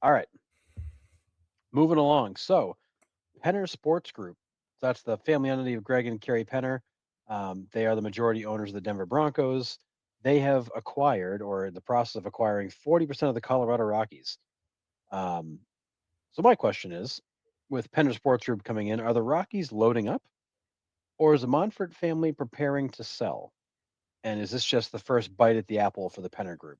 All right, moving along. So, Penner Sports Group. That's the family entity of Greg and Kerry Penner. They are the majority owners of the Denver Broncos. They have acquired, or in the process of acquiring, 40% of the Colorado Rockies. Um, so, my question is, with Penner Sports Group coming in, are the Rockies loading up, or is the Monfort family preparing to sell? And is this just the first bite at the apple for the Penner Group?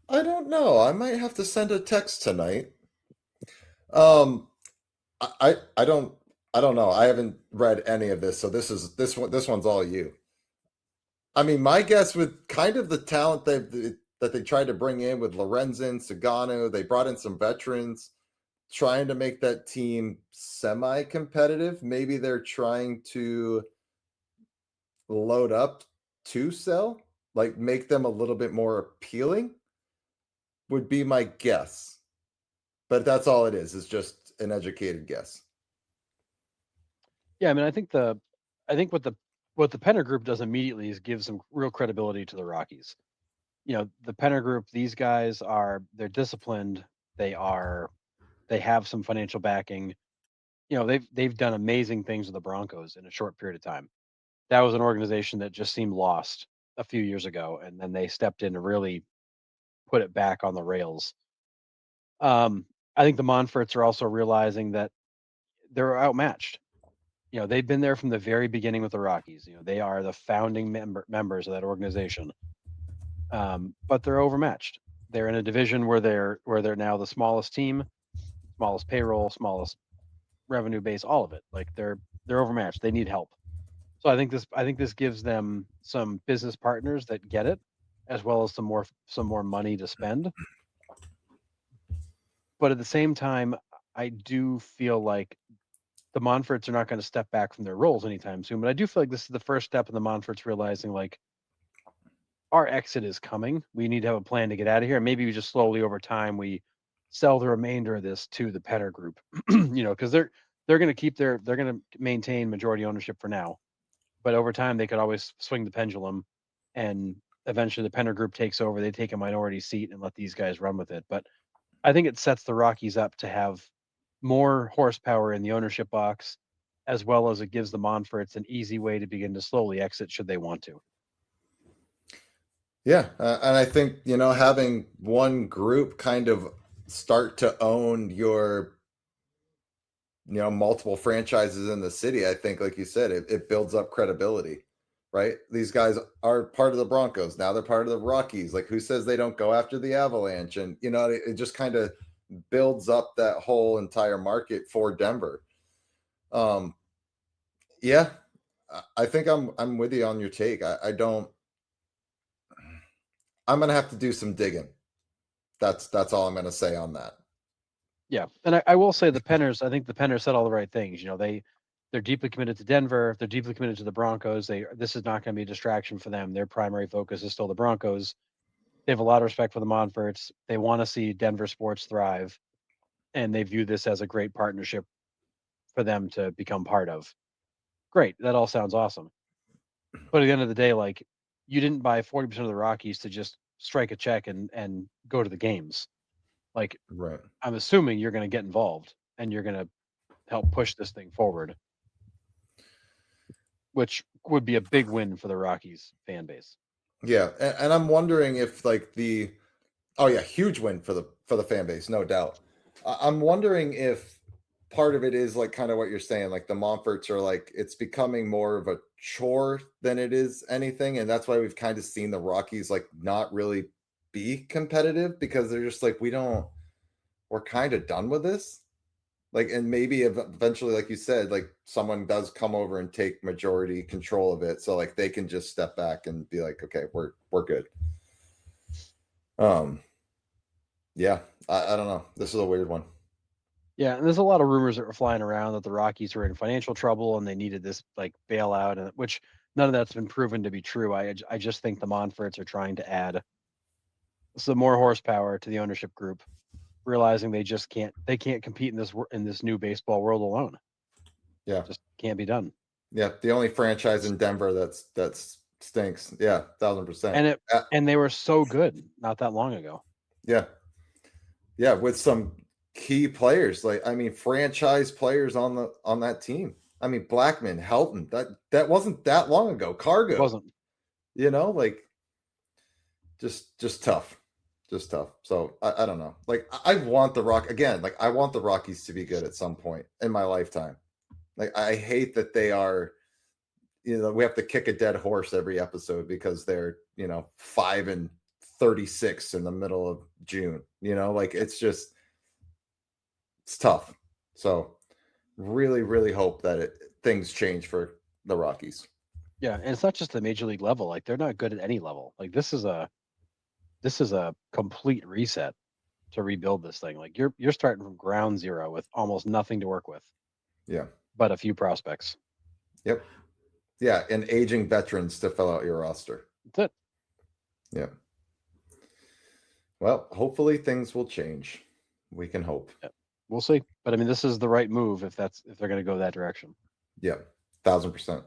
I don't know. I might have to send a text tonight. Um, I don't know. I haven't read any of this, so this one's all you. I mean, my guess with kind of the talent that they tried to bring in with Lorenzen, Sagano, they brought in some veterans trying to make that team semi-competitive. Maybe they're trying to load up to sell, like make them a little bit more appealing, would be my guess. But that's all it is. It's just an educated guess. Yeah, I mean, I think what the Penner Group does immediately is give some real credibility to the Rockies. The Penner Group, these guys they're disciplined. They have some financial backing. They've done amazing things with the Broncos in a short period of time. That was an organization that just seemed lost a few years ago, and then they stepped in and really put it back on the rails. I think the Monforts are also realizing that they're outmatched. They've been there from the very beginning with the Rockies. They are the founding members of that organization, but they're overmatched. They're in a division where they're now the smallest team, smallest payroll, smallest revenue base, all of it. Like they're overmatched. They need help. So I think this gives them some business partners that get it, as well as some more money to spend. But at the same time, I do feel like the Monforts are not going to step back from their roles anytime soon. But I do feel like this is the first step in the Monforts realizing like our exit is coming. We need to have a plan to get out of here. And maybe we just slowly over time we sell the remainder of this to the Penner Group. Because they're going to they're going to maintain majority ownership for now, but over time they could always swing the pendulum, and eventually the Penner Group takes over. They take a minority seat and let these guys run with it. But I think it sets the Rockies up to have more horsepower in the ownership box, as well as it gives the Monforts an easy way to begin to slowly exit should they want to. Yeah, and I think having one group kind of start to own your multiple franchises in the city. I think, like you said, it builds up credibility, right? These guys are part of the Broncos now. They're part of the Rockies. Like, who says they don't go after the Avalanche? And it just kind of builds up that whole entire market for Denver. Yeah, I think I'm with you on your take. I don't. I'm gonna have to do some digging. That's all I'm gonna say on that. Yeah, and I will say the Penners. I think the Penners said all the right things. They're deeply committed to Denver. They're deeply committed to the Broncos. This is not going to be a distraction for them. Their primary focus is still the Broncos. They have a lot of respect for the Monforts. They want to see Denver sports thrive, and they view this as a great partnership for them to become part of. Great, that all sounds awesome. But at the end of the day, like you didn't buy 40% of the Rockies to just strike a check and go to the games. Like Right. I'm assuming you're going to get involved and you're going to help push this thing forward, which would be a big win for the Rockies fan base. Yeah, and I'm wondering if like the oh yeah, huge win for the fan base, no doubt. I'm wondering if part of it is like kind of what you're saying, like the Monforts are like it's becoming more of a chore than it is anything, and that's why we've kind of seen the Rockies like not really be competitive because they're just like we're kind of done with this. Like, and maybe eventually, like you said, like someone does come over and take majority control of it, so like they can just step back and be like, okay, we're good. Um, yeah, I don't know. This is a weird one. Yeah, and there's a lot of rumors that were flying around that the Rockies were in financial trouble and they needed this like bailout, and which none of that's been proven to be true. I just think the Monforts are trying to add some more horsepower to the ownership group, realizing they can't compete in this new baseball world alone. Yeah, Just can't be done. yeah. The only franchise in Denver that's Stinks. Yeah, 1000%. And it Uh, and they were so good not that long ago. yeah, yeah, with some key players, like I mean, franchise players on that team. I mean, Blackman, Helton. That wasn't that long ago. It Cargo. wasn't. Like just tough, just tough. So I don't know. Like I want the Rock again. Like I want the Rockies to be good at some point in my lifetime. Like I hate that they are. We have to kick a dead horse every episode because they're 5-36 in the middle of June. Like it's tough. So really, really hope that things change for the Rockies. Yeah, and it's not just the major league level. Like they're not good at any level. Like this is a complete reset to rebuild this thing. Like you're starting from ground zero with almost nothing to work with, Yeah. but a few prospects. Yep. Yeah, and aging veterans to fill out your roster. That's it. Yeah. Well, hopefully things will change. We can hope. Yeah. We'll see. But I mean, this is the right move if they're going to go that direction. Yeah, 1000%.